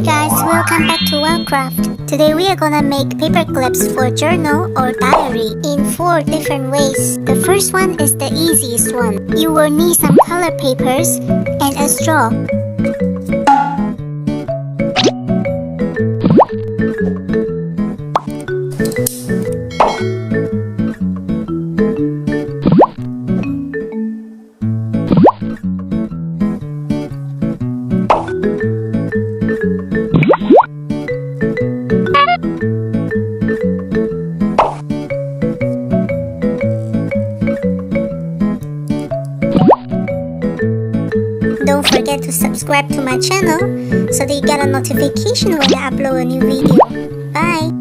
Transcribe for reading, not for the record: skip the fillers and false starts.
Hey guys, welcome back to Wellcraft. Today we are gonna make paper clips for journal or diary in 4 different ways. The first one is the easiest one. You will need some color papers and a straw. Don't forget to subscribe to my channel so that you get a notification when I upload a new video. Bye!